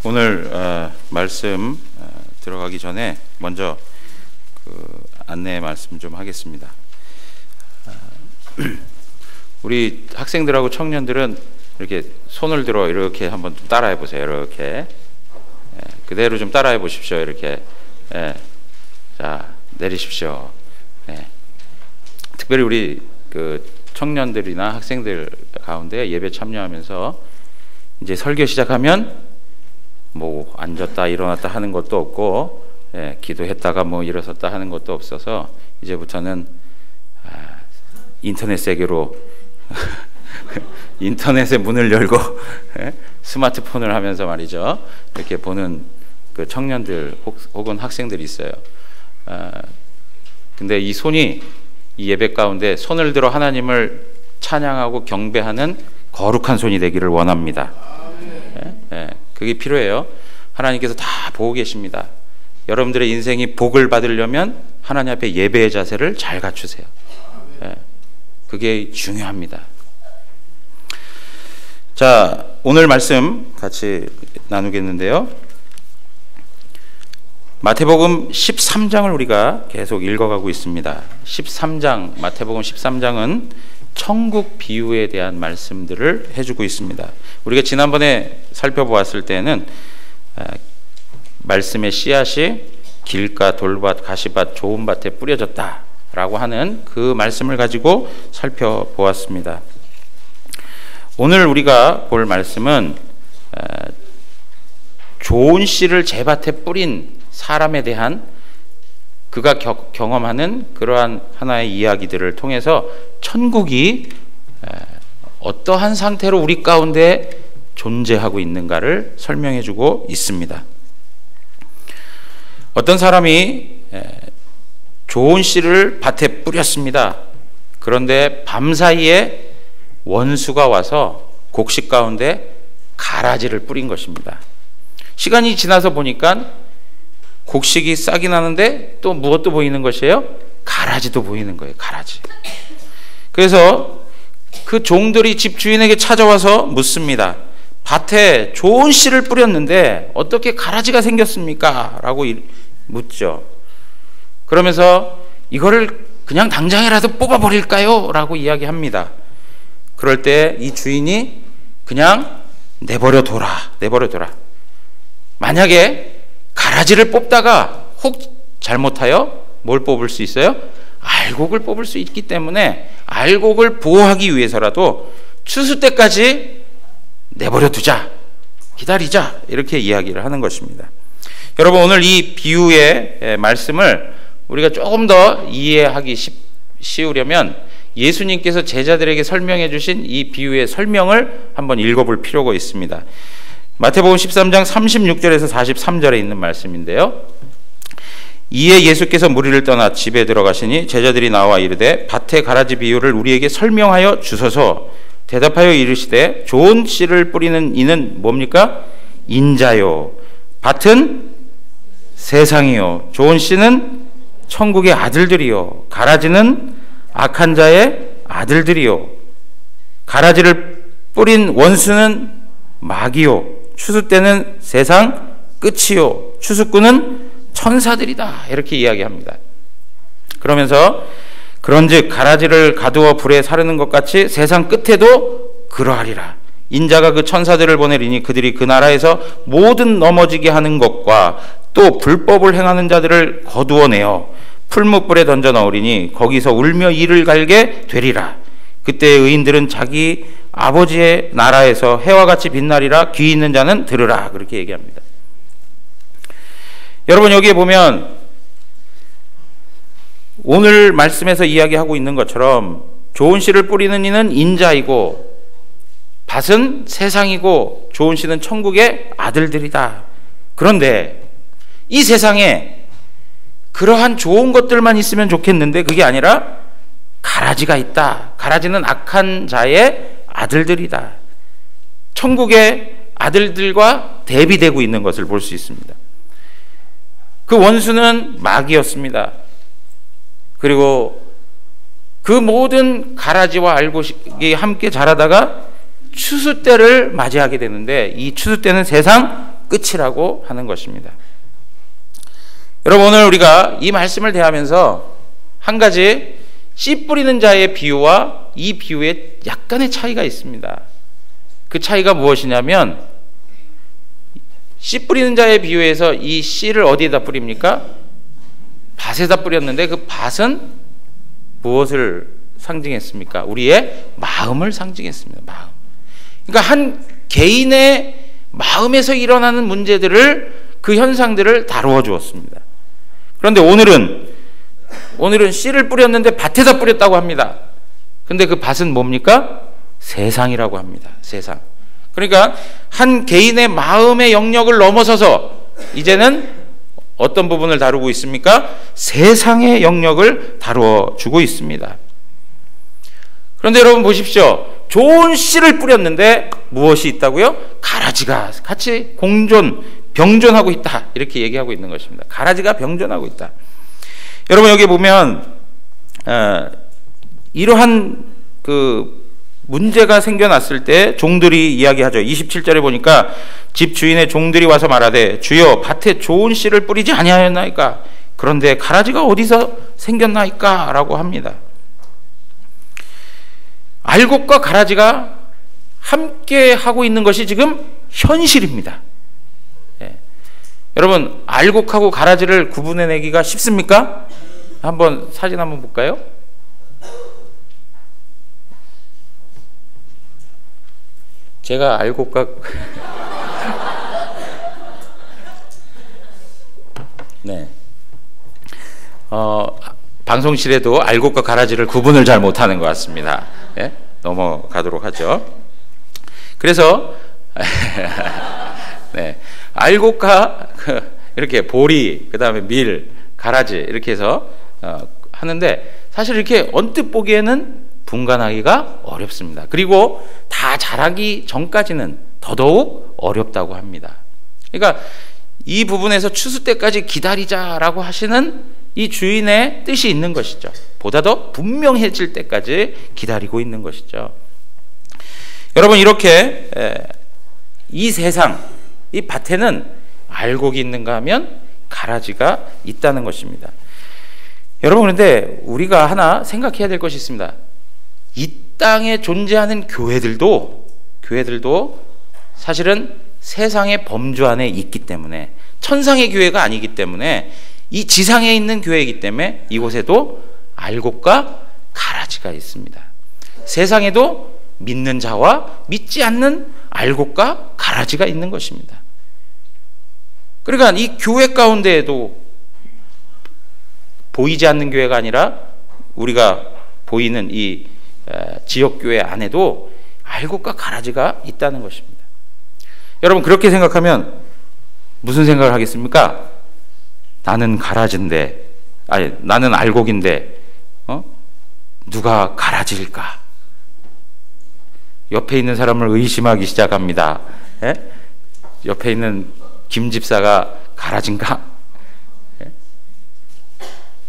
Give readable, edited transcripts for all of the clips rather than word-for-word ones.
오늘 말씀 들어가기 전에 먼저 안내 말씀 좀 하겠습니다. 우리 학생들하고 청년들은 이렇게 손을 들어 이렇게 한번 좀 따라해 보세요. 이렇게 그대로 좀 따라해 보십시오. 이렇게 자, 내리십시오. 특별히 우리 청년들이나 학생들 가운데 예배 참여하면서 이제 설교 시작하면 뭐 앉았다 일어났다 하는 것도 없고 기도했다가 뭐 일어섰다 하는 것도 없어서 이제부터는 인터넷 세계로 인터넷의 문을 열고 스마트폰을 하면서 말이죠. 이렇게 보는 그 청년들 혹은 학생들이 있어요. 근데 이 손이 이 예배 가운데 손을 들어 하나님을 찬양하고 경배하는 거룩한 손이 되기를 원합니다. 그게 필요해요. 하나님께서 다 보고 계십니다. 여러분들의 인생이 복을 받으려면 하나님 앞에 예배의 자세를 잘 갖추세요. 그게 중요합니다. 자, 오늘 말씀 같이 나누겠는데요. 마태복음 13장을 우리가 계속 읽어가고 있습니다. 13장, 마태복음 13장은 천국 비유에 대한 말씀들을 해주고 있습니다. 우리가 지난번에 살펴보았을 때는 말씀의 씨앗이 길가, 돌밭, 가시밭, 좋은 밭에 뿌려졌다라고 하는 그 말씀을 가지고 살펴보았습니다. 오늘 우리가 볼 말씀은 좋은 씨를 제 밭에 뿌린 사람에 대한 그가 경험하는 그러한 하나의 이야기들을 통해서 천국이 어떠한 상태로 우리 가운데 존재하고 있는가를 설명해 주고 있습니다. 어떤 사람이 좋은 씨를 밭에 뿌렸습니다. 그런데 밤사이에 원수가 와서 곡식 가운데 가라지를 뿌린 것입니다. 시간이 지나서 보니까 곡식이 싹이 나는데 또 무엇도 보이는 것이에요? 가라지도 보이는 거예요. 가라지. 그래서 그 종들이 집 주인에게 찾아와서 묻습니다. 밭에 좋은 씨를 뿌렸는데 어떻게 가라지가 생겼습니까? 라고 묻죠. 그러면서 이거를 그냥 당장이라도 뽑아버릴까요? 라고 이야기합니다. 그럴 때 이 주인이 그냥 내버려 둬라. 만약에 가라지를 뽑다가 혹 잘못하여 뭘 뽑을 수 있어요? 알곡을 뽑을 수 있기 때문에 알곡을 보호하기 위해서라도 추수 때까지 내버려 두자, 기다리자, 이렇게 이야기를 하는 것입니다. 여러분, 오늘 이 비유의 말씀을 우리가 조금 더 이해하기 쉬우려면 예수님께서 제자들에게 설명해 주신 이 비유의 설명을 한번 읽어볼 필요가 있습니다. 마태복음 13장 36절에서 43절에 있는 말씀인데요. 이에 예수께서 무리를 떠나 집에 들어가시니 제자들이 나와 이르되 밭의 가라지 비유를 우리에게 설명하여 주소서. 대답하여 이르시되 좋은 씨를 뿌리는 이는 뭡니까? 인자요. 밭은 세상이요. 좋은 씨는 천국의 아들들이요. 가라지는 악한 자의 아들들이요. 가라지를 뿌린 원수는 마귀요. 추수 때는 세상 끝이요. 추수꾼은 천사들이다. 이렇게 이야기합니다. 그러면서 그런즉 가라지를 가두어 불에 사르는 것 같이 세상 끝에도 그러하리라. 인자가 그 천사들을 보내리니 그들이 그 나라에서 모든 넘어지게 하는 것과 또 불법을 행하는 자들을 거두어내어 풀무불에 던져 넣으리니 거기서 울며 이를 갈게 되리라. 그때 의인들은 자기 아버지의 나라에서 해와 같이 빛나리라. 귀 있는 자는 들으라. 그렇게 얘기합니다. 여러분, 여기에 보면 오늘 말씀에서 이야기하고 있는 것처럼 좋은 씨를 뿌리는 이는 인자이고 밭은 세상이고 좋은 씨는 천국의 아들들이다. 그런데 이 세상에 그러한 좋은 것들만 있으면 좋겠는데 그게 아니라 가라지가 있다. 가라지는 악한 자의 아들들이다. 천국의 아들들과 대비되고 있는 것을 볼 수 있습니다. 그 원수는 마귀였습니다. 그리고 그 모든 가라지와 알곡이 함께 자라다가 추수 때를 맞이하게 되는데 이 추수 때는 세상 끝이라고 하는 것입니다. 여러분, 오늘 우리가 이 말씀을 대하면서 한 가지 씨 뿌리는 자의 비유와 이 비유에 약간의 차이가 있습니다. 그 차이가 무엇이냐면, 씨 뿌리는 자의 비유에서 이 씨를 어디에다 뿌립니까? 밭에다 뿌렸는데 그 밭은 무엇을 상징했습니까? 우리의 마음을 상징했습니다. 마음. 그러니까 한 개인의 마음에서 일어나는 문제들을, 그 현상들을 다루어 주었습니다. 그런데 오늘은 씨를 뿌렸는데 밭에다 뿌렸다고 합니다. 근데 그 밭은 뭡니까? 세상이라고 합니다. 세상. 그러니까 한 개인의 마음의 영역을 넘어서서 이제는 어떤 부분을 다루고 있습니까? 세상의 영역을 다루어 주고 있습니다. 그런데 여러분 보십시오. 좋은 씨를 뿌렸는데 무엇이 있다고요? 가라지가 같이 병존하고 있다. 이렇게 얘기하고 있는 것입니다. 가라지가 병존하고 있다. 여러분, 여기 보면 이러한 그 문제가 생겨났을 때 종들이 이야기하죠. 27절에 보니까 집 주인의 종들이 와서 말하되, 주여, 밭에 좋은 씨를 뿌리지 아니하였나이까? 그런데 가라지가 어디서 생겼나이까? 라고 합니다. 알곡과 가라지가 함께 하고 있는 것이 지금 현실입니다. 여러분, 알곡하고 가라지를 구분해내기가 쉽습니까? 한번 사진 한번 볼까요? 제가 알곡과 네. 방송실에도 알곡과 가라지를 구분을 잘 못하는 것 같습니다. 네? 넘어가도록 하죠. 그래서 네. 알곡과 이렇게 보리, 그 다음에 밀, 가라지 이렇게 해서 하는데, 사실 이렇게 언뜻 보기에는 분간하기가 어렵습니다. 그리고 다 자라기 전까지는 더더욱 어렵다고 합니다. 그러니까 이 부분에서 추수 때까지 기다리자라고 하시는 이 주인의 뜻이 있는 것이죠. 보다 더 분명해질 때까지 기다리고 있는 것이죠. 여러분, 이렇게 이 세상, 이 밭에는 알곡이 있는가 하면 가라지가 있다는 것입니다. 여러분, 그런데 우리가 하나 생각해야 될 것이 있습니다. 이 땅에 존재하는 교회들도 사실은 세상의 범주 안에 있기 때문에, 천상의 교회가 아니기 때문에, 이 지상에 있는 교회이기 때문에 이곳에도 알곡과 가라지가 있습니다. 세상에도 믿는 자와 믿지 않는 알곡과 가라지가 있는 것입니다. 그러니까 이 교회 가운데에도 보이지 않는 교회가 아니라 우리가 보이는 이 지역교회 안에도 알곡과 가라지가 있다는 것입니다. 여러분, 그렇게 생각하면 무슨 생각을 하겠습니까? 나는 가라지인데, 나는 알곡인데 누가 가라지일까? 옆에 있는 사람을 의심하기 시작합니다. 예? 옆에 있는 김 집사가 가라지인가? 예?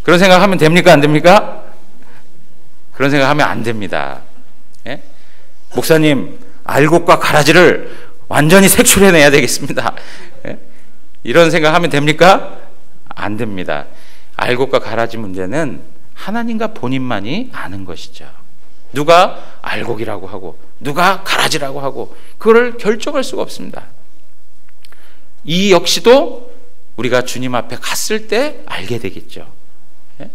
그런 생각하면 됩니까? 안 됩니까? 그런 생각하면 안 됩니다. 예? 목사님, 알곡과 가라지를 완전히 색출해내야 되겠습니다. 예? 이런 생각하면 됩니까? 안 됩니다. 알곡과 가라지 문제는 하나님과 본인만이 아는 것이죠. 누가 알곡이라고 하고 누가 가라지라고 하고 그걸 결정할 수가 없습니다. 이 역시도 우리가 주님 앞에 갔을 때 알게 되겠죠. 예?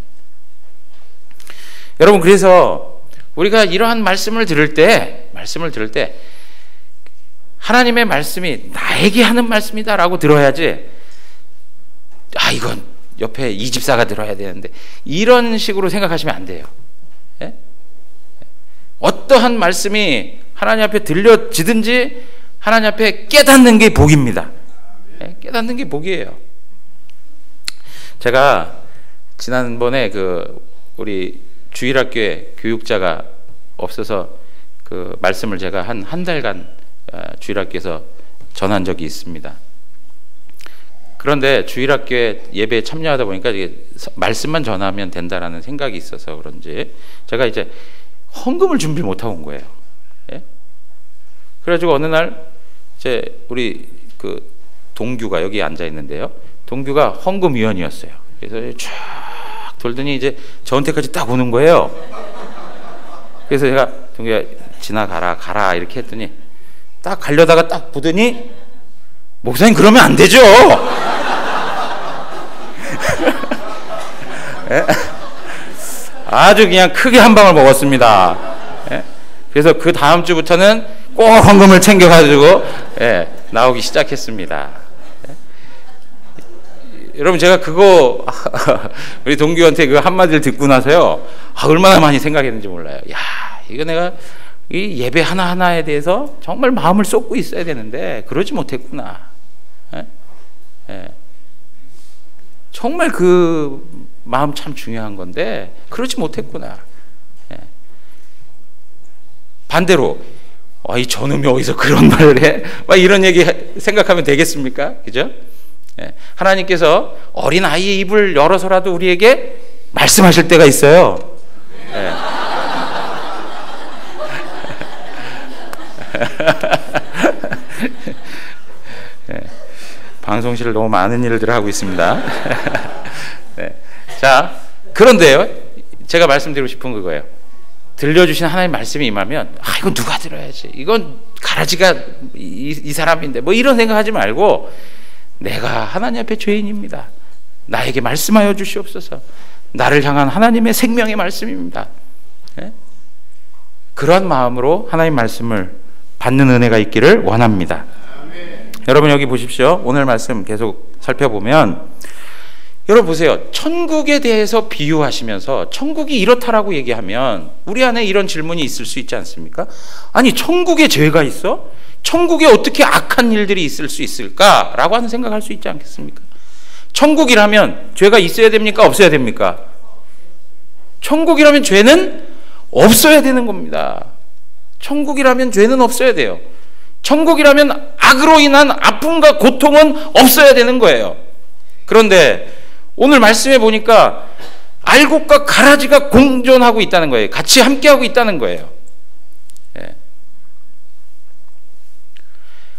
여러분, 그래서 우리가 이러한 말씀을 들을 때 하나님의 말씀이 나에게 하는 말씀이다라고 들어야지, 이건 옆에 이 집사가 들어야 되는데, 이런 식으로 생각하시면 안 돼요. 예? 어떠한 말씀이 하나님 앞에 들려지든지 하나님 앞에 깨닫는 게 복입니다. 예? 깨닫는 게 복이에요. 제가 지난번에 우리 주일학교에 교육자가 없어서 그 말씀을 제가 한 달간 주일학교에서 전한 적이 있습니다. 그런데 주일학교에 예배에 참여하다 보니까 이게 말씀만 전하면 된다라는 생각이 있어서 그런지 제가 이제 헌금을 준비 못하고 온 거예요. 예? 그래가지고 어느 날 이제 우리 동규가 여기 앉아 있는데요. 동규가 헌금위원이었어요. 그래서 쫙 돌더니 이제 저한테까지 딱 오는 거예요. 그래서 제가 동규야 지나가라 가라 이렇게 했더니 딱 가려다가 딱 보더니 목사님 그러면 안 되죠. 예? 아주 그냥 크게 한 방울 먹었습니다. 예? 그래서 그 다음 주부터는 꼭 헌금을 챙겨가지고 예, 나오기 시작했습니다. 예? 여러분 제가 그거 우리 동규한테 그 한마디를 듣고 나서요 얼마나 많이 생각했는지 몰라요. 야 이거 내가 이 예배 하나하나에 대해서 정말 마음을 쏟고 있어야 되는데 그러지 못했구나. 예? 예. 정말 그 마음 참 중요한 건데 그러지 못했구나. 예. 반대로 이 저놈이 어디서 그런 말을 해? 막 이런 얘기 생각하면 되겠습니까? 그죠? 예. 하나님께서 어린 아이의 입을 열어서라도 우리에게 말씀하실 때가 있어요. 예. 예. 방송실을 너무 많은 일들을 하고 있습니다. 네. 자, 그런데요, 제가 말씀드리고 싶은 그거예요. 들려주신 하나님 말씀이 임하면, 이건 누가 들어야지. 이건 가라지가 이 사람인데, 뭐 이런 생각하지 말고, 내가 하나님 앞에 죄인입니다. 나에게 말씀하여 주시옵소서. 나를 향한 하나님의 생명의 말씀입니다. 네? 그러한 마음으로 하나님 말씀을 받는 은혜가 있기를 원합니다. 여러분 여기 보십시오. 오늘 말씀 계속 살펴보면 여러분 보세요. 천국에 대해서 비유하시면서 천국이 이렇다라고 얘기하면 우리 안에 이런 질문이 있을 수 있지 않습니까? 아니 천국에 죄가 있어? 천국에 어떻게 악한 일들이 있을 수 있을까라고 하는 생각할 수 있지 않겠습니까? 천국이라면 죄가 있어야 됩니까? 없어야 됩니까? 천국이라면 죄는 없어야 되는 겁니다. 천국이라면 죄는 없어야 돼요. 천국이라면 악으로 인한 아픔과 고통은 없어야 되는 거예요. 그런데 오늘 말씀해 보니까 알곡과 가라지가 공존하고 있다는 거예요. 같이 함께하고 있다는 거예요. 예.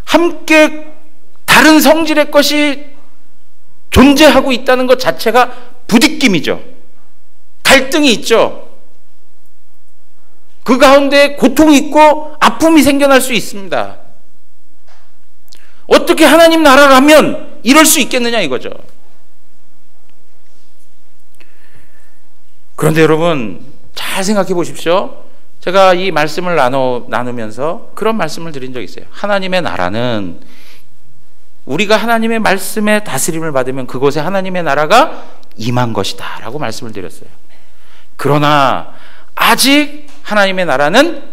함께 다른 성질의 것이 존재하고 있다는 것 자체가 부딪힘이죠. 갈등이 있죠. 그 가운데 고통이 있고 아픔이 생겨날 수 있습니다. 어떻게 하나님 나라라면 이럴 수 있겠느냐 이거죠. 그런데 여러분 잘 생각해 보십시오. 제가 이 말씀을 나누면서 그런 말씀을 드린 적이 있어요. 하나님의 나라는 우리가 하나님의 말씀에 다스림을 받으면 그곳에 하나님의 나라가 임한 것이다 라고 말씀을 드렸어요. 그러나 아직 하나님의 나라는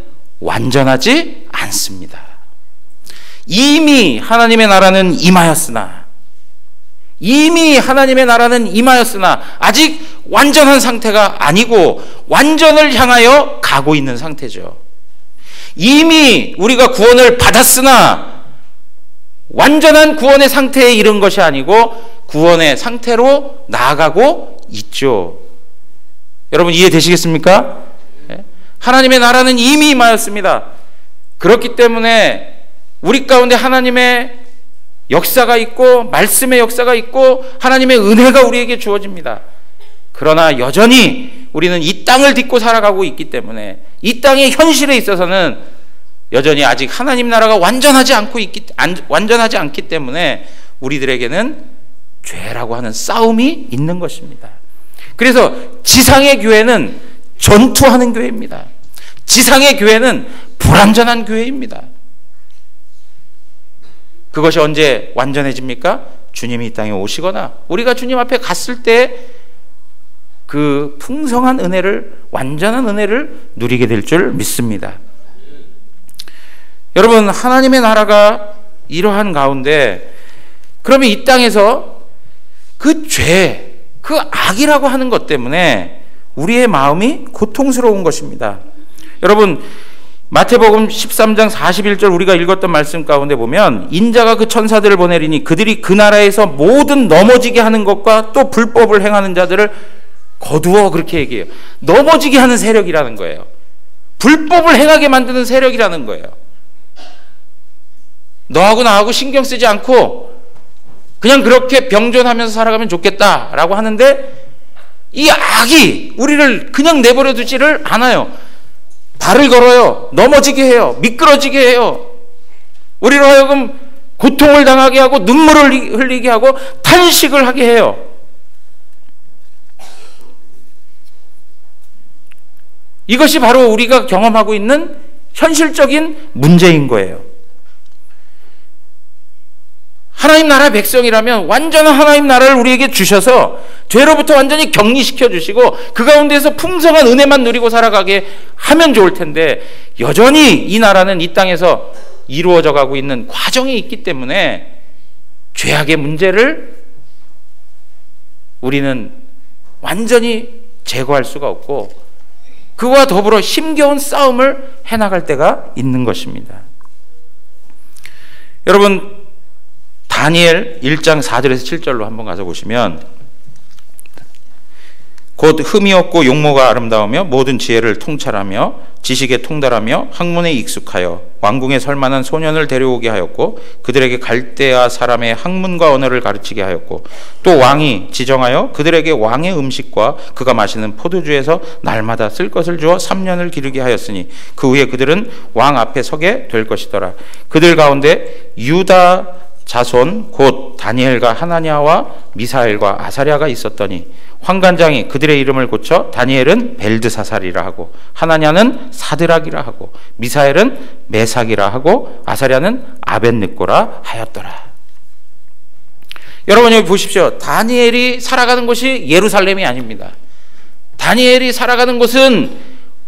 완전하지 않습니다. 이미 하나님의 나라는 임하였으나 아직 완전한 상태가 아니고 완전을 향하여 가고 있는 상태죠. 이미 우리가 구원을 받았으나 완전한 구원의 상태에 이른 것이 아니고 구원의 상태로 나아가고 있죠. 여러분 이해되시겠습니까? 하나님의 나라는 이미 임하였습니다. 그렇기 때문에 우리 가운데 하나님의 역사가 있고 말씀의 역사가 있고 하나님의 은혜가 우리에게 주어집니다. 그러나 여전히 우리는 이 땅을 딛고 살아가고 있기 때문에 이 땅의 현실에 있어서는 여전히 아직 하나님 나라가 완전하지 않기 때문에 우리들에게는 죄라고 하는 싸움이 있는 것입니다. 그래서 지상의 교회는 전투하는 교회입니다. 지상의 교회는 불완전한 교회입니다. 그것이 언제 완전해집니까? 주님이 이 땅에 오시거나 우리가 주님 앞에 갔을 때 그 풍성한 은혜를, 완전한 은혜를 누리게 될 줄 믿습니다. 여러분 하나님의 나라가 이러한 가운데 그러면 이 땅에서 그 죄, 그 악이라고 하는 것 때문에 우리의 마음이 고통스러운 것입니다. 여러분 마태복음 13장 41절 우리가 읽었던 말씀 가운데 보면 인자가 그 천사들을 보내리니 그들이 그 나라에서 모든 넘어지게 하는 것과 또 불법을 행하는 자들을 거두어 그렇게 얘기해요. 넘어지게 하는 세력이라는 거예요. 불법을 행하게 만드는 세력이라는 거예요. 너하고 나하고 신경 쓰지 않고 그냥 그렇게 병존하면서 살아가면 좋겠다라고 하는데 이 악이 우리를 그냥 내버려 두지를 않아요. 발을 걸어요. 넘어지게 해요. 미끄러지게 해요. 우리로 하여금 고통을 당하게 하고 눈물을 흘리게 하고 탄식을 하게 해요. 이것이 바로 우리가 경험하고 있는 현실적인 문제인 거예요. 하나님 나라 백성이라면 완전한 하나님 나라를 우리에게 주셔서 죄로부터 완전히 격리시켜 주시고 그 가운데서 풍성한 은혜만 누리고 살아가게 하면 좋을 텐데 여전히 이 나라는 이 땅에서 이루어져 가고 있는 과정이 있기 때문에 죄악의 문제를 우리는 완전히 제거할 수가 없고 그와 더불어 힘겨운 싸움을 해나갈 때가 있는 것입니다. 여러분 다니엘 1장 4절에서 7절로 한번 가서 보시면 곧 흠이 없고 용모가 아름다우며 모든 지혜를 통찰하며 지식에 통달하며 학문에 익숙하여 왕궁에 설만한 소년을 데려오게 하였고 그들에게 갈대아 사람의 학문과 언어를 가르치게 하였고 또 왕이 지정하여 그들에게 왕의 음식과 그가 마시는 포도주에서 날마다 쓸 것을 주어 3년을 기르게 하였으니 그 후에 그들은 왕 앞에 서게 될 것이더라. 그들 가운데 유다 자손 곧 다니엘과 하나냐와 미사엘과 아사랴가 있었더니 환관장이 그들의 이름을 고쳐 다니엘은 벨드사살이라 하고 하나냐는 사드락이라 하고 미사엘은 메삭이라 하고 아사랴는 아벳느고라 하였더라. 여러분 여기 보십시오. 다니엘이 살아가는 곳이 예루살렘이 아닙니다. 다니엘이 살아가는 곳은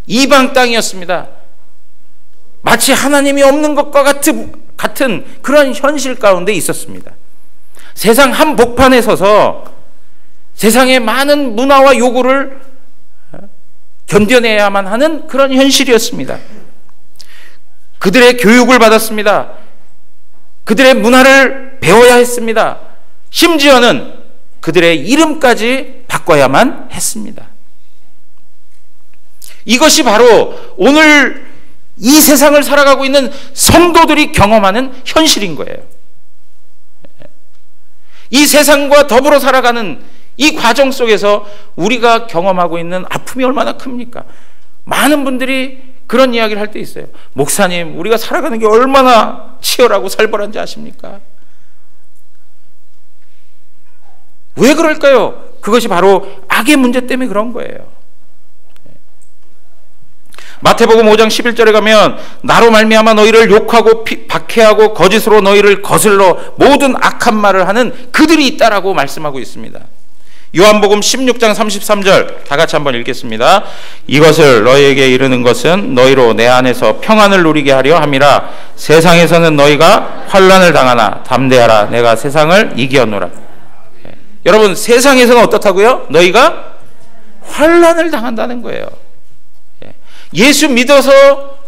이방 땅이었습니다. 마치 하나님이 없는 것과 같은 그런 현실 가운데 있었습니다. 세상 한복판에 서서 세상의 많은 문화와 요구를 견뎌내야만 하는 그런 현실이었습니다. 그들의 교육을 받았습니다. 그들의 문화를 배워야 했습니다. 심지어는 그들의 이름까지 바꿔야만 했습니다. 이것이 바로 오늘 이 세상을 살아가고 있는 성도들이 경험하는 현실인 거예요. 이 세상과 더불어 살아가는 이 과정 속에서 우리가 경험하고 있는 아픔이 얼마나 큽니까? 많은 분들이 그런 이야기를 할 때 있어요. 목사님, 우리가 살아가는 게 얼마나 치열하고 살벌한지 아십니까? 왜 그럴까요? 그것이 바로 악의 문제 때문에 그런 거예요. 마태복음 5장 11절에 가면 나로 말미암아 너희를 욕하고 박해하고 거짓으로 너희를 거슬러 모든 악한 말을 하는 그들이 있다라고 말씀하고 있습니다. 요한복음 16장 33절 다 같이 한번 읽겠습니다. 이것을 너희에게 이르는 것은 너희로 내 안에서 평안을 누리게 하려 함이라. 세상에서는 너희가 환난을 당하나 담대하라. 내가 세상을 이기었노라. 여러분 세상에서는 어떻다고요? 너희가 환난을 당한다는 거예요. 예수 믿어서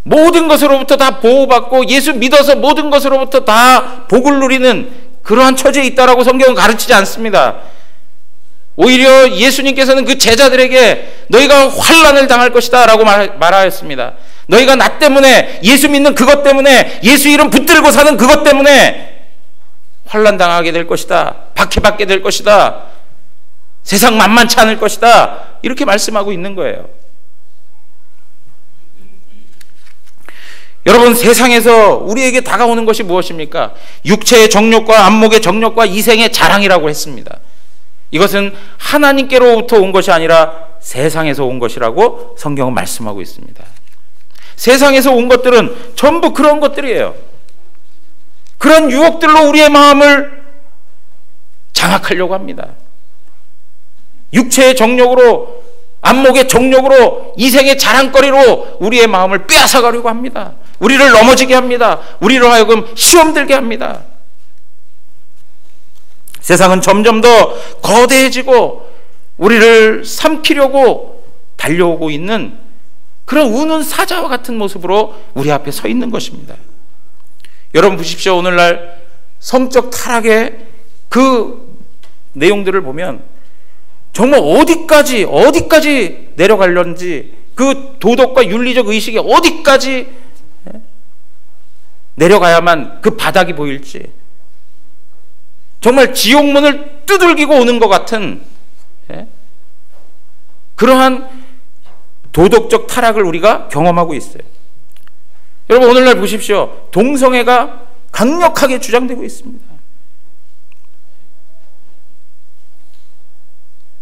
모든 것으로부터 다 보호받고 예수 믿어서 모든 것으로부터 다 복을 누리는 그러한 처지에 있다라고 성경은 가르치지 않습니다. 오히려 예수님께서는 그 제자들에게 너희가 환난을 당할 것이다 라고 말하였습니다. 너희가 나 때문에 예수 믿는 그것 때문에 예수 이름 붙들고 사는 그것 때문에 환난 당하게 될 것이다. 박해받게 될 것이다. 세상 만만치 않을 것이다. 이렇게 말씀하고 있는 거예요. 여러분 세상에서 우리에게 다가오는 것이 무엇입니까? 육체의 정욕과 안목의 정욕과 이생의 자랑이라고 했습니다. 이것은 하나님께로부터 온 것이 아니라 세상에서 온 것이라고 성경은 말씀하고 있습니다. 세상에서 온 것들은 전부 그런 것들이에요. 그런 유혹들로 우리의 마음을 장악하려고 합니다. 육체의 정욕으로 안목의 정욕으로 이생의 자랑거리로 우리의 마음을 빼앗아가려고 합니다. 우리를 넘어지게 합니다. 우리로 하여금 시험 들게 합니다. 세상은 점점 더 거대해지고 우리를 삼키려고 달려오고 있는 그런 우는 사자와 같은 모습으로 우리 앞에 서 있는 것입니다. 여러분 보십시오. 오늘날 성적 타락의 그 내용들을 보면 정말 어디까지 내려가려는지 그 도덕과 윤리적 의식이 어디까지 내려가야만 그 바닥이 보일지 정말 지옥문을 두들기고 오는 것 같은 그러한 도덕적 타락을 우리가 경험하고 있어요. 여러분, 오늘날 보십시오. 동성애가 강력하게 주장되고 있습니다.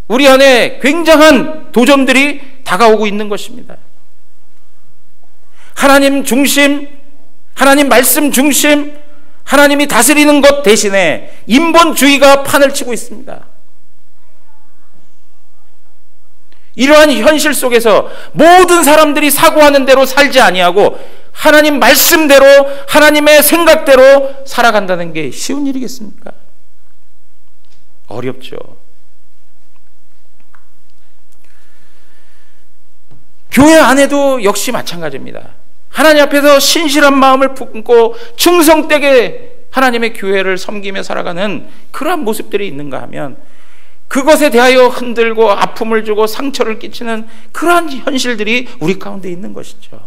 우리 안에 굉장한 도전들이 다가오고 있는 것입니다. 하나님 중심, 하나님 말씀 중심, 하나님이 다스리는 것 대신에 인본주의가 판을 치고 있습니다. 이러한 현실 속에서 모든 사람들이 사고하는 대로 살지 아니하고 하나님 말씀대로, 하나님의 생각대로 살아간다는 게 쉬운 일이겠습니까? 어렵죠. 교회 안에도 역시 마찬가지입니다. 하나님 앞에서 신실한 마음을 품고 충성되게 하나님의 교회를 섬기며 살아가는 그러한 모습들이 있는가 하면 그것에 대하여 흔들고 아픔을 주고 상처를 끼치는 그러한 현실들이 우리 가운데 있는 것이죠.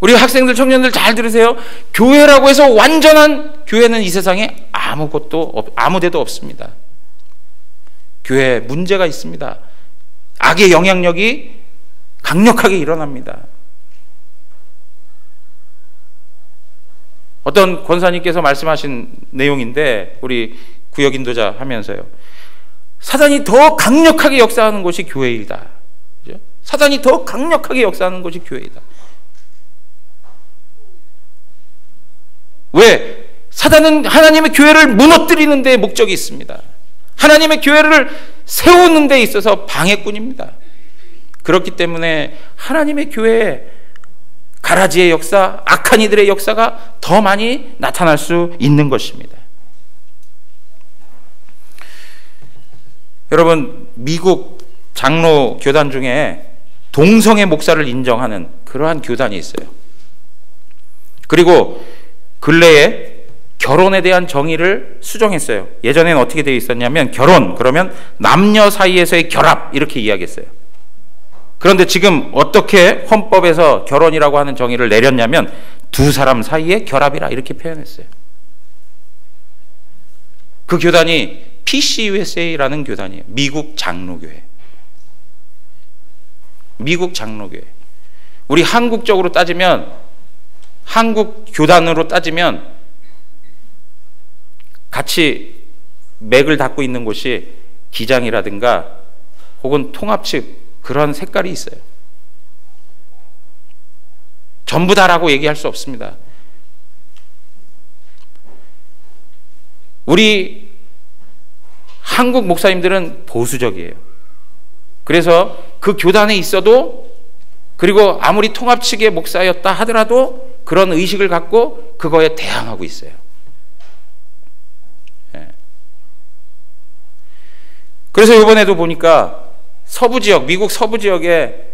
우리 학생들, 청년들 잘 들으세요. 교회라고 해서 완전한 교회는 이 세상에 아무 데도 없습니다. 교회에 문제가 있습니다. 악의 영향력이 강력하게 일어납니다. 어떤 권사님께서 말씀하신 내용인데 우리 구역 인도자 하면서요. 사단이 더 강력하게 역사하는 곳이 교회이다. 그죠? 사단이 더 강력하게 역사하는 곳이 교회이다. 왜? 사단은 하나님의 교회를 무너뜨리는 데 목적이 있습니다. 하나님의 교회를 세우는 데 있어서 방해꾼입니다. 그렇기 때문에 하나님의 교회에 가라지의 역사, 악한 이들의 역사가 더 많이 나타날 수 있는 것입니다. 여러분, 미국 장로 교단 중에 동성애 목사를 인정하는 그러한 교단이 있어요. 그리고 근래에 결혼에 대한 정의를 수정했어요. 예전에는 어떻게 되어 있었냐면 결혼, 그러면 남녀 사이에서의 결합 이렇게 이야기했어요. 그런데 지금 어떻게 헌법에서 결혼이라고 하는 정의를 내렸냐면 두 사람 사이의 결합이라 이렇게 표현했어요. 그 교단이 PCUSA라는 교단이에요. 미국 장로교회. 미국 장로교회. 우리 한국적으로 따지면, 한국 교단으로 따지면 같이 맥을 닫고 있는 곳이 기장이라든가 혹은 통합 측 그런 색깔이 있어요. 전부 다라고 얘기할 수 없습니다. 우리 한국 목사님들은 보수적이에요. 그래서 그 교단에 있어도, 그리고 아무리 통합 측의 목사였다 하더라도 그런 의식을 갖고 그거에 대항하고 있어요. 그래서 이번에도 보니까 서부 지역, 미국 서부 지역에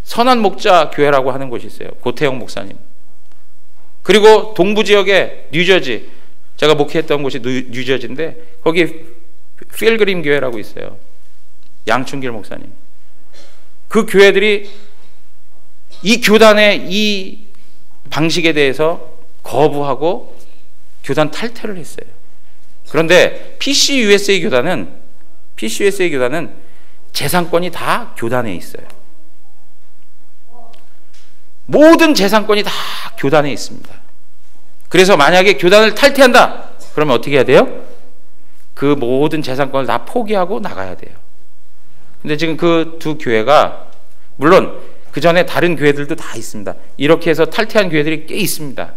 선한 목자 교회라고 하는 곳이 있어요. 고태영 목사님. 그리고 동부 지역에 뉴저지, 제가 목회했던 곳이 뉴저지인데 거기 필그림 교회라고 있어요. 양춘길 목사님. 그 교회들이 이 교단의 이 방식에 대해서 거부하고 교단 탈퇴를 했어요. 그런데 PCUSA 교단은 재산권이 다 교단에 있어요. 모든 재산권이 다 교단에 있습니다. 그래서 만약에 교단을 탈퇴한다 그러면 어떻게 해야 돼요? 그 모든 재산권을 다 포기하고 나가야 돼요. 근데 지금 그 두 교회가, 물론 그 전에 다른 교회들도 다 있습니다. 이렇게 해서 탈퇴한 교회들이 꽤 있습니다.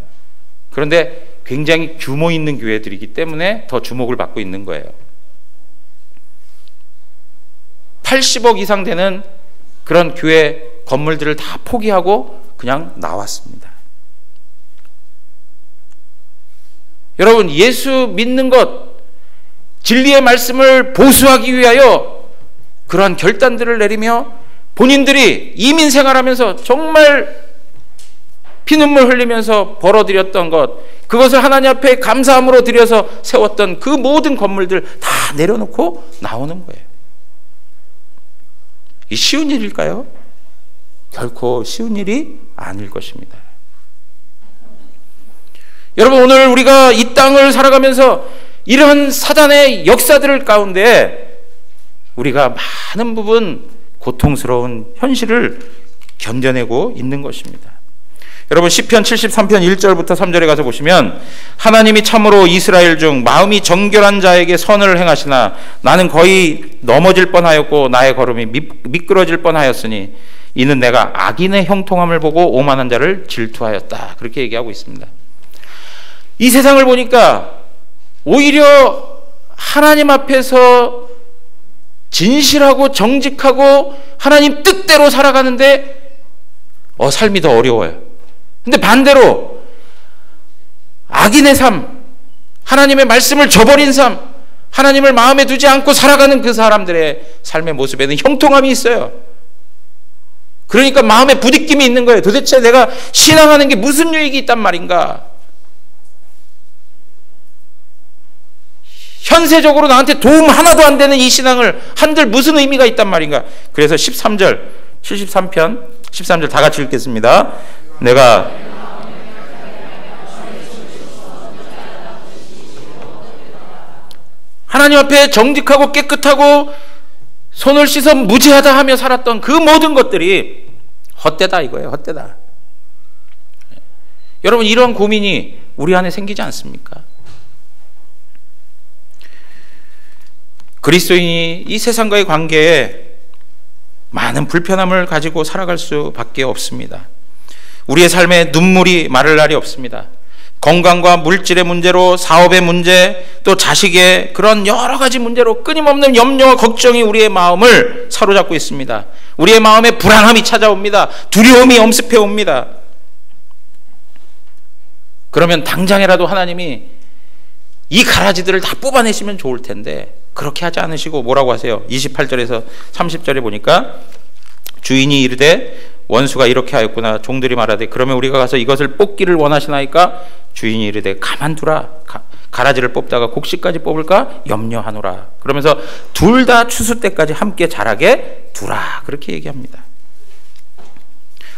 그런데 굉장히 규모 있는 교회들이기 때문에 더 주목을 받고 있는 거예요. 80억 이상 되는 그런 교회 건물들을 다 포기하고 그냥 나왔습니다. 여러분, 예수 믿는 것, 진리의 말씀을 보수하기 위하여 그러한 결단들을 내리며 본인들이 이민 생활하면서 정말 피눈물 흘리면서 벌어들였던 것, 그것을 하나님 앞에 감사함으로 드려서 세웠던 그 모든 건물들 다 내려놓고 나오는 거예요. 이 쉬운 일일까요? 결코 쉬운 일이 아닐 것입니다. 여러분, 오늘 우리가 이 땅을 살아가면서 이런 사단의 역사들 가운데 우리가 많은 부분 고통스러운 현실을 견뎌내고 있는 것입니다. 여러분, 시편 73편 1절부터 3절에 가서 보시면, 하나님이 참으로 이스라엘 중 마음이 정결한 자에게 선을 행하시나 나는 거의 넘어질 뻔하였고 나의 걸음이 미끄러질 뻔하였으니 이는 내가 악인의 형통함을 보고 오만한 자를 질투하였다. 그렇게 얘기하고 있습니다. 이 세상을 보니까 오히려 하나님 앞에서 진실하고 정직하고 하나님 뜻대로 살아가는데 삶이 더 어려워요. 근데 반대로 악인의 삶, 하나님의 말씀을 저버린 삶, 하나님을 마음에 두지 않고 살아가는 그 사람들의 삶의 모습에는 형통함이 있어요. 그러니까 마음에 부딪힘이 있는 거예요. 도대체 내가 신앙하는 게 무슨 유익이 있단 말인가? 현세적으로 나한테 도움 하나도 안 되는 이 신앙을 한들 무슨 의미가 있단 말인가? 그래서 13절, 73편 13절 다 같이 읽겠습니다. 내가 하나님 앞에 정직하고 깨끗하고 손을 씻어 무죄하다 하며 살았던 그 모든 것들이 헛되다 이거예요. 헛되다. 여러분, 이런 고민이 우리 안에 생기지 않습니까? 그리스도인이 이 세상과의 관계에 많은 불편함을 가지고 살아갈 수밖에 없습니다. 우리의 삶에 눈물이 마를 날이 없습니다. 건강과 물질의 문제로, 사업의 문제, 또 자식의 그런 여러 가지 문제로 끊임없는 염려와 걱정이 우리의 마음을 사로잡고 있습니다. 우리의 마음에 불안함이 찾아옵니다. 두려움이 엄습해 옵니다. 그러면 당장이라도 하나님이 이 가라지들을 다 뽑아내시면 좋을 텐데 그렇게 하지 않으시고 뭐라고 하세요? 28절에서 30절에 보니까 주인이 이르되 원수가 이렇게 하였구나. 종들이 말하되 그러면 우리가 가서 이것을 뽑기를 원하시나이까? 주인이 이르되 가만두라. 가라지를 뽑다가 곡식까지 뽑을까 염려하노라. 그러면서 둘 다 추수 때까지 함께 자라게 두라. 그렇게 얘기합니다.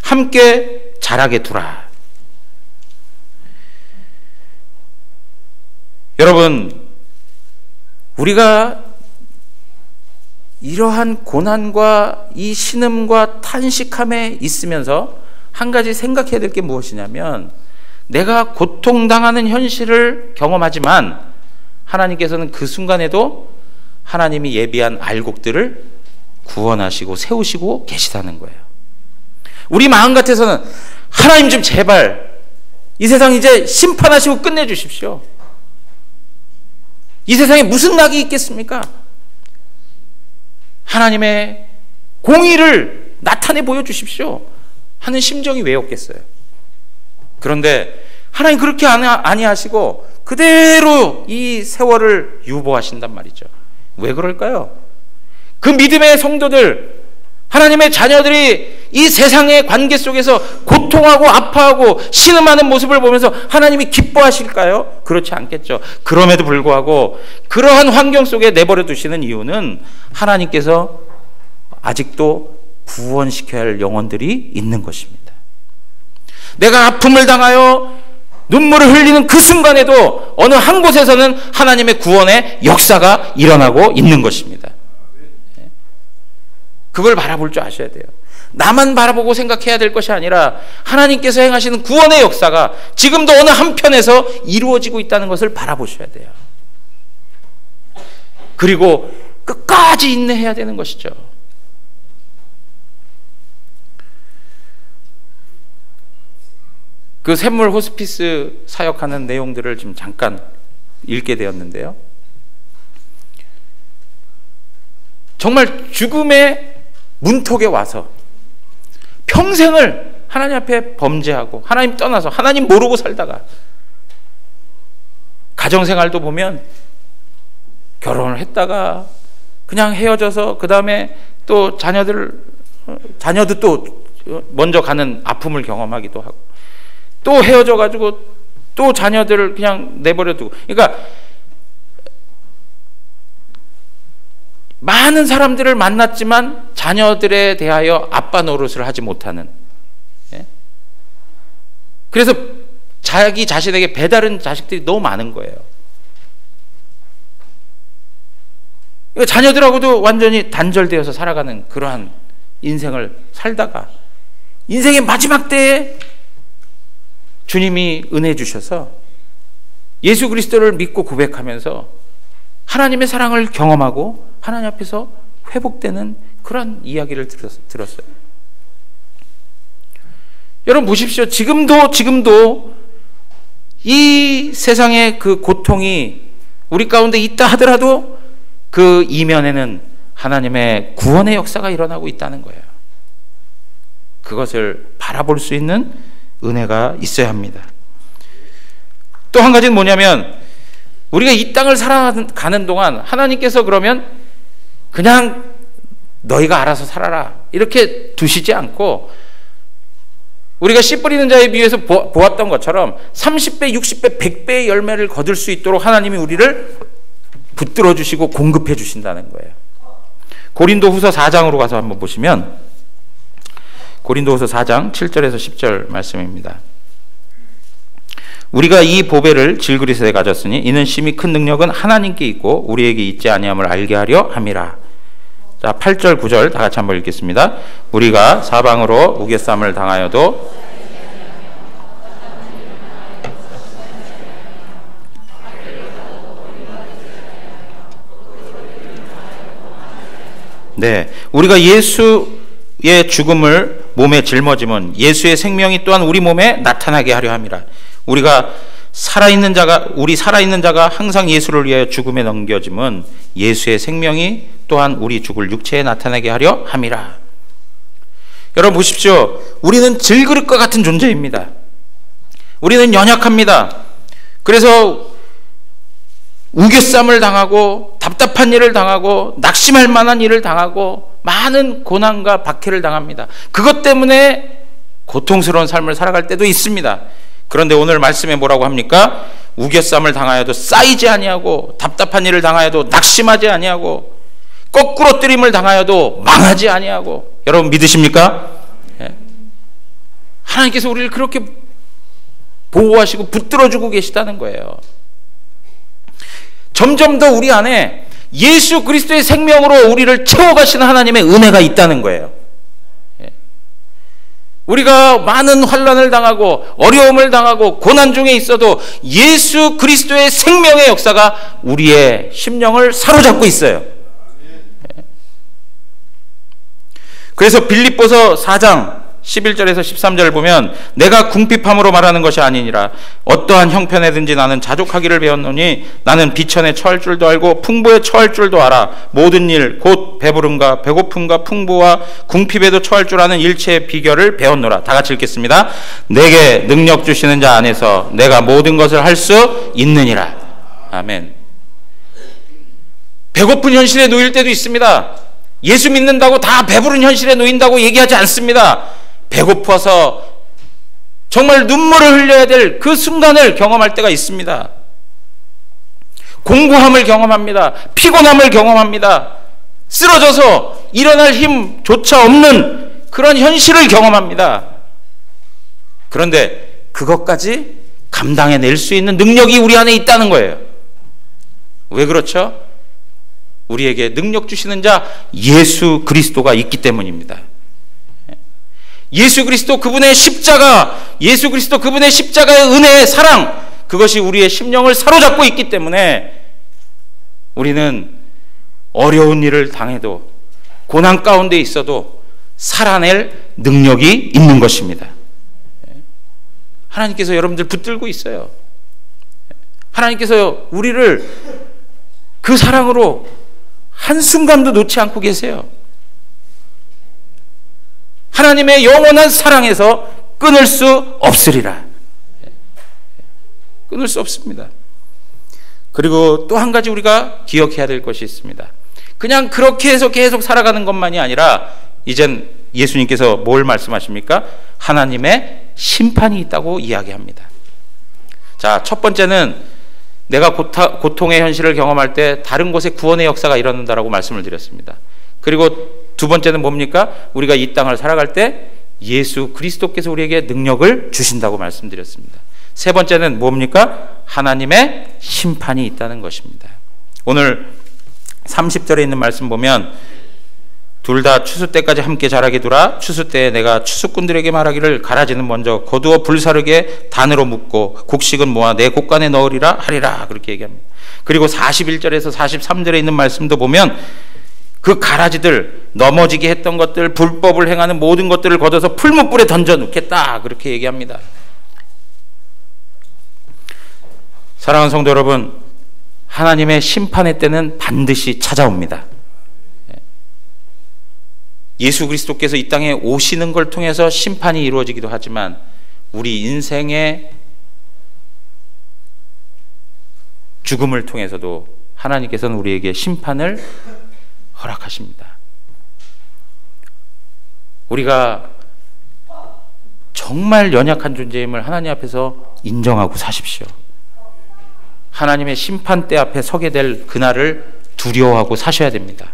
함께 자라게 두라. 여러분, 우리가 이러한 고난과 이 신음과 탄식함에 있으면서 한 가지 생각해야 될 게 무엇이냐면, 내가 고통당하는 현실을 경험하지만 하나님께서는 그 순간에도 하나님이 예비한 알곡들을 구원하시고 세우시고 계시다는 거예요. 우리 마음 같아서는 하나님 좀 제발 이 세상 이제 심판하시고 끝내주십시오. 이 세상에 무슨 낙이 있겠습니까? 하나님의 공의를 나타내 보여주십시오 하는 심정이 왜 없겠어요? 그런데 하나님 그렇게 아니하시고 그대로 이 세월을 유보하신단 말이죠. 왜 그럴까요? 그 믿음의 성도들, 하나님의 자녀들이 이 세상의 관계 속에서 고통하고 아파하고 신음하는 모습을 보면서 하나님이 기뻐하실까요? 그렇지 않겠죠. 그럼에도 불구하고 그러한 환경 속에 내버려 두시는 이유는 하나님께서 아직도 구원시켜야 할 영혼들이 있는 것입니다. 내가 아픔을 당하여 눈물을 흘리는 그 순간에도 어느 한 곳에서는 하나님의 구원의 역사가 일어나고 있는 것입니다. 그걸 바라볼 줄 아셔야 돼요. 나만 바라보고 생각해야 될 것이 아니라 하나님께서 행하시는 구원의 역사가 지금도 어느 한편에서 이루어지고 있다는 것을 바라보셔야 돼요. 그리고 끝까지 인내해야 되는 것이죠. 그 샘물 호스피스 사역하는 내용들을 지금 잠깐 읽게 되었는데요. 정말 죽음의 문턱에 와서 평생을 하나님 앞에 범죄하고 하나님 떠나서 하나님 모르고 살다가 가정생활도 보면 결혼을 했다가 그냥 헤어져서 그 다음에 또 자녀도 또 먼저 가는 아픔을 경험하기도 하고 또 헤어져 가지고 또 자녀들을 그냥 내버려 두고, 그러니까 많은 사람들을 만났지만 자녀들에 대하여 아빠 노릇을 하지 못하는, 그래서 자기 자신에게 배다른 자식들이 너무 많은 거예요. 그러니까 자녀들하고도 완전히 단절되어서 살아가는 그러한 인생을 살다가 인생의 마지막 때에 주님이 은혜 주셔서 예수 그리스도를 믿고 고백하면서 하나님의 사랑을 경험하고 하나님 앞에서 회복되는 그런 이야기를 들었어요. 여러분 보십시오. 지금도 이 세상의 그 고통이 우리 가운데 있다 하더라도 그 이면에는 하나님의 구원의 역사가 일어나고 있다는 거예요. 그것을 바라볼 수 있는 은혜가 있어야 합니다. 또 한 가지는 뭐냐면 우리가 이 땅을 살아가는 동안 하나님께서 그러면 그냥 너희가 알아서 살아라 이렇게 두시지 않고 우리가 씨 뿌리는 자에 비해서 보았던 것처럼 30배, 60배, 100배의 열매를 거둘 수 있도록 하나님이 우리를 붙들어 주시고 공급해 주신다는 거예요. 고린도후서 4장으로 가서 한번 보시면 고린도후서 4장 7절에서 10절 말씀입니다. 우리가 이 보배를 질그리스에 가졌으니 이는 심히 큰 능력은 하나님께 있고 우리에게 있지 아니함을 알게 하려 함이라. 자, 8절 9절 다 같이 한번 읽겠습니다. 우리가 사방으로 우겨쌈을 당하여도 우리가 예수의 죽음을 몸에 짊어짐은 예수의 생명이 또한 우리 몸에 나타나게 하려 함이라. 우리 살아있는 자가 항상 예수를 위하여 죽음에 넘겨짐은 예수의 생명이 또한 우리 죽을 육체에 나타나게 하려 함이라. 여러분 보십시오. 우리는 질그릇과 같은 존재입니다. 우리는 연약합니다. 그래서 우겨쌈을 당하고 답답한 일을 당하고 낙심할 만한 일을 당하고 많은 고난과 박해를 당합니다. 그것 때문에 고통스러운 삶을 살아갈 때도 있습니다. 그런데 오늘 말씀에 뭐라고 합니까? 우겨쌈을 당하여도 쌓이지 아니하고 답답한 일을 당하여도 낙심하지 아니하고 거꾸로 뜨림을 당하여도 망하지 아니하고. 여러분 믿으십니까? 하나님께서 우리를 그렇게 보호하시고 붙들어주고 계시다는 거예요. 점점 더 우리 안에 예수 그리스도의 생명으로 우리를 채워가시는 하나님의 은혜가 있다는 거예요. 우리가 많은 환난을 당하고 어려움을 당하고 고난 중에 있어도 예수 그리스도의 생명의 역사가 우리의 심령을 사로잡고 있어요. 그래서 빌립보서 4장 11절에서 13절을 보면 내가 궁핍함으로 말하는 것이 아니니라. 어떠한 형편에든지 나는 자족하기를 배웠노니 나는 비천에 처할 줄도 알고 풍부에 처할 줄도 알아. 모든 일 곧 배부름과 배고픔과 풍부와 궁핍에도 처할 줄 아는 일체의 비결을 배웠노라. 다 같이 읽겠습니다. 내게 능력 주시는 자 안에서 내가 모든 것을 할 수 있느니라. 아멘. 배고픈 현실에 놓일 때도 있습니다. 예수 믿는다고 다 배부른 현실에 놓인다고 얘기하지 않습니다. 배고파서 정말 눈물을 흘려야 될 그 순간을 경험할 때가 있습니다. 공고함을 경험합니다. 피곤함을 경험합니다. 쓰러져서 일어날 힘조차 없는 그런 현실을 경험합니다. 그런데 그것까지 감당해낼 수 있는 능력이 우리 안에 있다는 거예요. 왜 그렇죠? 우리에게 능력 주시는 자 예수 그리스도가 있기 때문입니다. 예수 그리스도 그분의 십자가, 예수 그리스도 그분의 십자가의 은혜의 사랑, 그것이 우리의 심령을 사로잡고 있기 때문에 우리는 어려운 일을 당해도 고난 가운데 있어도 살아낼 능력이 있는 것입니다. 하나님께서 여러분들 붙들고 있어요. 하나님께서 우리를 그 사랑으로 한순간도 놓지 않고 계세요. 하나님의 영원한 사랑에서 끊을 수 없으리라. 끊을 수 없습니다. 그리고 또 한 가지 우리가 기억해야 될 것이 있습니다. 그냥 그렇게 해서 계속 살아가는 것만이 아니라 이젠 예수님께서 뭘 말씀하십니까? 하나님의 심판이 있다고 이야기합니다. 자, 첫 번째는 내가 고통의 현실을 경험할 때 다른 곳에 구원의 역사가 일어난다라고 말씀을 드렸습니다. 그리고 두 번째는 뭡니까? 우리가 이 땅을 살아갈 때 예수 그리스도께서 우리에게 능력을 주신다고 말씀드렸습니다. 세 번째는 뭡니까? 하나님의 심판이 있다는 것입니다. 오늘 30절에 있는 말씀 보면 둘 다 추수 때까지 함께 자라게 두라. 추수 때에 내가 추수꾼들에게 말하기를 가라지는 먼저 거두어 불사르게 단으로 묶고 곡식은 모아 내 곡간에 넣으리라 하리라. 그렇게 얘기합니다. 그리고 41절에서 43절에 있는 말씀도 보면 그 가라지들, 넘어지게 했던 것들, 불법을 행하는 모든 것들을 걷어서 풀무불에 던져 놓겠다. 그렇게 얘기합니다. 사랑하는 성도 여러분, 하나님의 심판의 때는 반드시 찾아옵니다. 예수 그리스도께서 이 땅에 오시는 걸 통해서 심판이 이루어지기도 하지만 우리 인생의 죽음을 통해서도 하나님께서는 우리에게 심판을 허락하십니다. 우리가 정말 연약한 존재임을 하나님 앞에서 인정하고 사십시오. 하나님의 심판대 앞에 서게 될 그날을 두려워하고 사셔야 됩니다.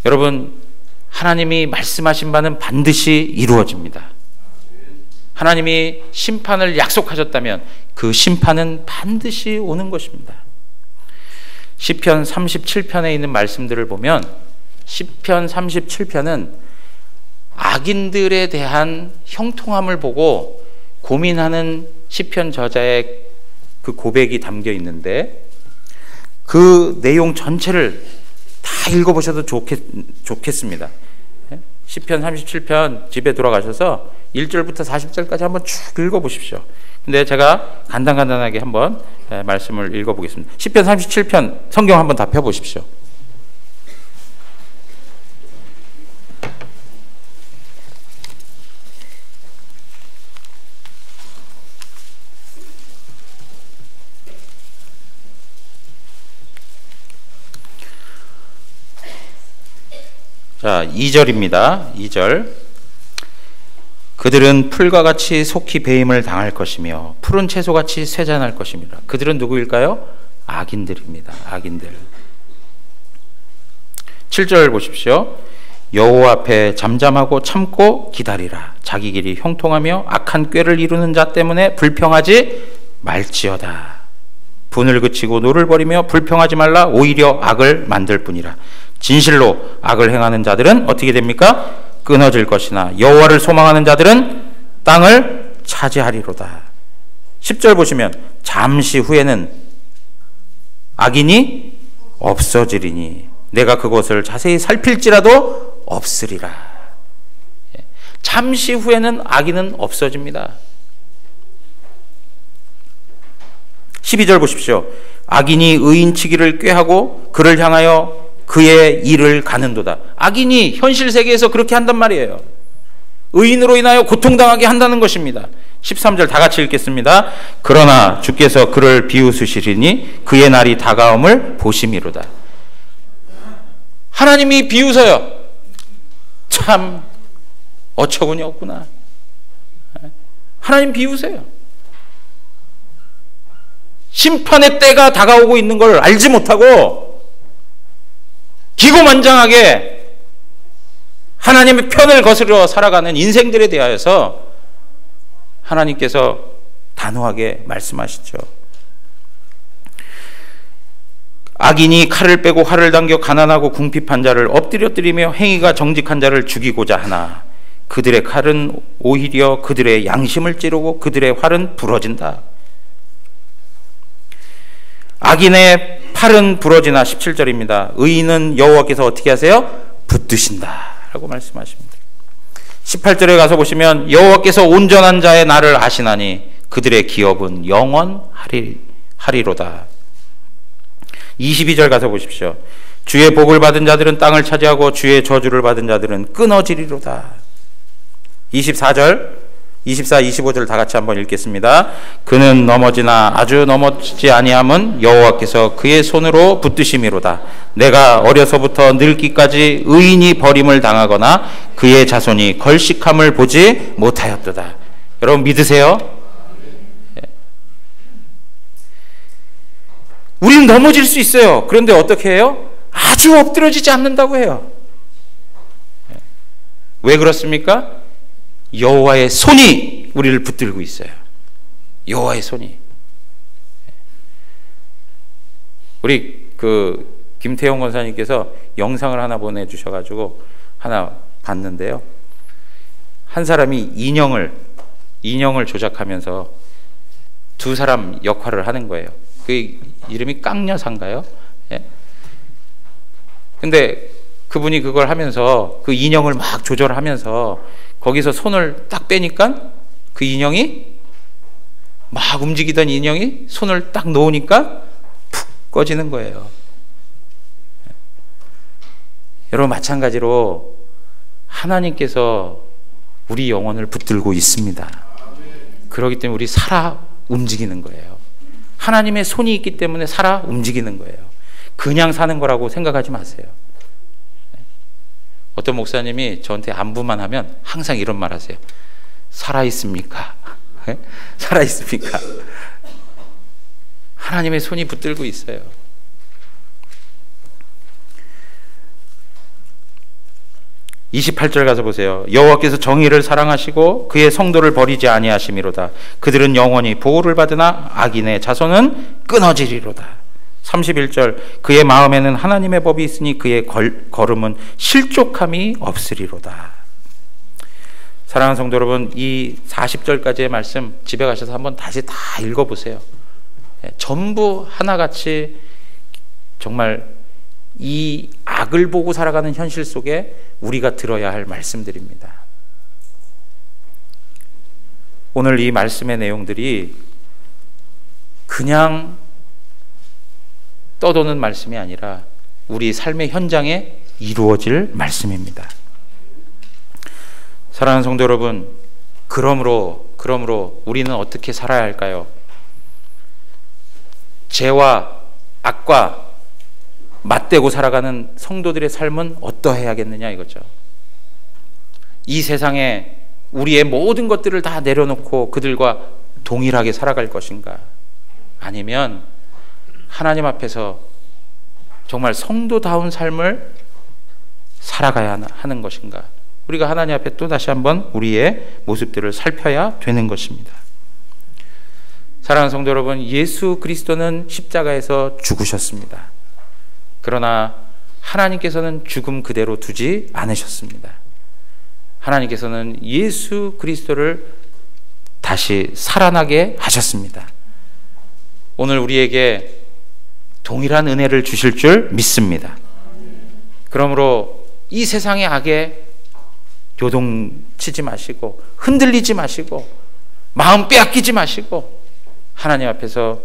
여러분, 하나님이 말씀하신 바는 반드시 이루어집니다. 하나님이 심판을 약속하셨다면 그 심판은 반드시 오는 것입니다. 시편 37편에 있는 말씀들을 보면 시편 37편은 악인들에 대한 형통함을 보고 고민하는 시편 저자의 그 고백이 담겨 있는데 그 내용 전체를 다 읽어보셔도 좋겠습니다. 시편 37편 집에 돌아가셔서 1절부터 40절까지 한번 쭉 읽어보십시오. 근데 제가 간단하게 한번 말씀을 읽어보겠습니다. 시편 37편 성경 한번 다 펴보십시오. 자, 2절입니다. 2절. 그들은 풀과 같이 속히 배임을 당할 것이며 푸른 채소같이 쇠잔할 것입니다. 그들은 누구일까요? 악인들입니다. 악인들. 7절 보십시오. 여호와 앞에 잠잠하고 참고 기다리라. 자기 길이 형통하며 악한 꾀를 이루는 자 때문에 불평하지 말지어다. 분을 그치고 노를 버리며 불평하지 말라. 오히려 악을 만들 뿐이라. 진실로 악을 행하는 자들은 어떻게 됩니까? 끊어질 것이나 여호와를 소망하는 자들은 땅을 차지하리로다. 10절 보시면 잠시 후에는 악인이 없어지리니 내가 그것을 자세히 살필지라도 없으리라. 잠시 후에는 악인은 없어집니다. 12절 보십시오. 악인이 의인치기를 꾀하고 그를 향하여 그의 일을 가는도다. 악인이 현실 세계에서 그렇게 한단 말이에요. 의인으로 인하여 고통당하게 한다는 것입니다. 13절 다 같이 읽겠습니다. 그러나 주께서 그를 비웃으시리니 그의 날이 다가옴을 보심이로다. 하나님이 비웃어요. 참 어처구니 없구나. 하나님 비웃어요. 심판의 때가 다가오고 있는 걸 알지 못하고 기고만장하게 하나님의 편을 거스려 살아가는 인생들에 대하여서 하나님께서 단호하게 말씀하시죠. 악인이 칼을 빼고 활을 당겨 가난하고 궁핍한 자를 엎드려뜨리며 행위가 정직한 자를 죽이고자 하나 그들의 칼은 오히려 그들의 양심을 찌르고 그들의 활은 부러진다. 악인의 팔은 부러지나 17절입니다. 의인은 여호와께서 어떻게 하세요? 붙드신다 라고 말씀하십니다. 18절에 가서 보시면 여호와께서 온전한 자의 날을 아시나니 그들의 기업은 영원하리로다. 22절 가서 보십시오. 주의 복을 받은 자들은 땅을 차지하고 주의 저주를 받은 자들은 끊어지리로다. 24절 24, 25절 다 같이 한번 읽겠습니다. 그는 넘어지나 아주 넘어지지 아니함은 여호와께서 그의 손으로 붙드심이로다. 내가 어려서부터 늙기까지 의인이 버림을 당하거나 그의 자손이 걸식함을 보지 못하였도다. 여러분 믿으세요? 우리는 넘어질 수 있어요. 그런데 어떻게 해요? 아주 엎드려지지 않는다고 해요. 왜 그렇습니까? 여호와의 손이 우리를 붙들고 있어요. 여호와의 손이. 우리 김태용 권사님께서 영상을 하나 보내주셔가지고 하나 봤는데요. 한 사람이 인형을 조작하면서 두 사람 역할을 하는 거예요. 그 이름이 깡여사인가요? 예. 근데 그분이 그걸 하면서 그 인형을 막 조절하면서 거기서 손을 딱 빼니까 그 인형이 막 움직이던 인형이 손을 딱 놓으니까 푹 꺼지는 거예요. 여러분, 마찬가지로 하나님께서 우리 영혼을 붙들고 있습니다. 그렇기 때문에 우리 살아 움직이는 거예요. 하나님의 손이 있기 때문에 살아 움직이는 거예요. 그냥 사는 거라고 생각하지 마세요. 어떤 목사님이 저한테 안부만 하면 항상 이런 말 하세요. 살아있습니까? 살아있습니까? 하나님의 손이 붙들고 있어요. (28절) 가서 보세요. 여호와께서 정의를 사랑하시고 그의 성도를 버리지 아니하심이로다. 그들은 영원히 보호를 받으나 악인의 자손은 끊어지리로다. (31절) 그의 마음에는 하나님의 법이 있으니 그의 걸음은 실족함이 없으리로다. 사랑하는 성도 여러분, 이 40절까지의 말씀 집에 가셔서 한번 다시 다 읽어보세요. 전부 하나같이 정말 이 악을 보고 살아가는 현실 속에 우리가 들어야 할 말씀들입니다. 오늘 이 말씀의 내용들이 그냥 떠도는 말씀이 아니라 우리 삶의 현장에 이루어질 말씀입니다. 사랑하는 성도 여러분, 그러므로 우리는 어떻게 살아야 할까요? 죄와 악과 맞대고 살아가는 성도들의 삶은 어떠해야겠느냐 이거죠. 이 세상에 우리의 모든 것들을 다 내려놓고 그들과 동일하게 살아갈 것인가? 아니면 하나님 앞에서 정말 성도다운 삶을 살아가야 하는 것인가? 우리가 하나님 앞에 또 다시 한번 우리의 모습들을 살펴야 되는 것입니다. 사랑하는 성도 여러분, 예수 그리스도는 십자가에서 죽으셨습니다. 그러나 하나님께서는 죽음 그대로 두지 않으셨습니다. 하나님께서는 예수 그리스도를 다시 살아나게 하셨습니다. 오늘 우리에게 동일한 은혜를 주실 줄 믿습니다. 그러므로 이 세상의 악에 요동치지 마시고 흔들리지 마시고 마음 빼앗기지 마시고 하나님 앞에서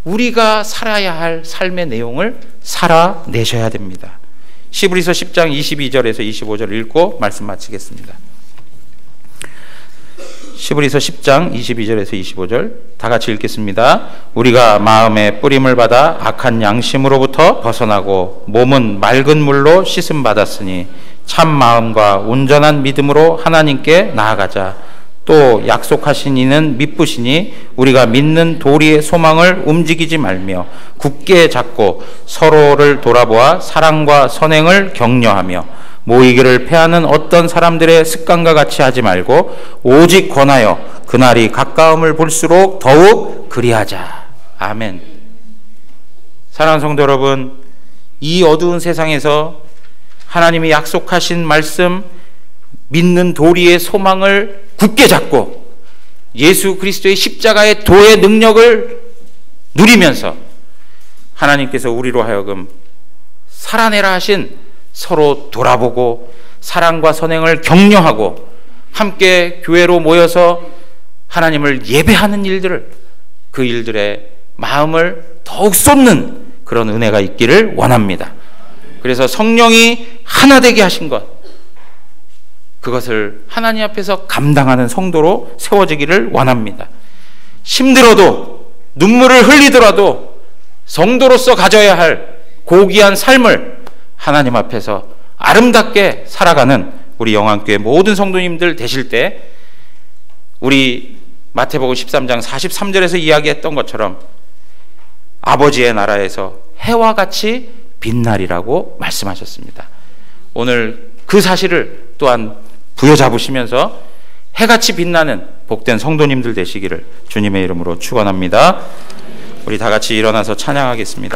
우리가 살아야 할 삶의 내용을 살아내셔야 됩니다. 시브리서 10장 22절에서 25절 읽고 말씀 마치겠습니다. 시브리서 10장 22절에서 25절 다 같이 읽겠습니다. 우리가 마음의 뿌림을 받아 악한 양심으로부터 벗어나고 몸은 맑은 물로 씻음 받았으니 참 마음과 온전한 믿음으로 하나님께 나아가자. 또 약속하신 이는 미쁘시니 우리가 믿는 도리의 소망을 움직이지 말며 굳게 잡고 서로를 돌아보아 사랑과 선행을 격려하며 모이기를 패하는 어떤 사람들의 습관과 같이 하지 말고 오직 권하여 그날이 가까움을 볼수록 더욱 그리하자. 아멘. 사랑하는 성도 여러분, 이 어두운 세상에서 하나님이 약속하신 말씀, 믿는 도리의 소망을 굳게 잡고 예수 그리스도의 십자가의 도의 능력을 누리면서 하나님께서 우리로 하여금 살아내라 하신 서로 돌아보고 사랑과 선행을 격려하고 함께 교회로 모여서 하나님을 예배하는 일들을, 그 일들의 마음을 더욱 쏟는 그런 은혜가 있기를 원합니다. 그래서 성령이 하나 되게 하신 것, 그것을 하나님 앞에서 감당하는 성도로 세워지기를 원합니다. 힘들어도 눈물을 흘리더라도 성도로서 가져야 할 고귀한 삶을 하나님 앞에서 아름답게 살아가는 우리 영안교회 모든 성도님들 되실 때 우리 마태복음 13장 43절에서 이야기했던 것처럼 아버지의 나라에서 해와 같이 빛나리라고 말씀하셨습니다. 오늘 그 사실을 또한 부여잡으시면서 해같이 빛나는 복된 성도님들 되시기를 주님의 이름으로 축원합니다. 우리 다 같이 일어나서 찬양하겠습니다.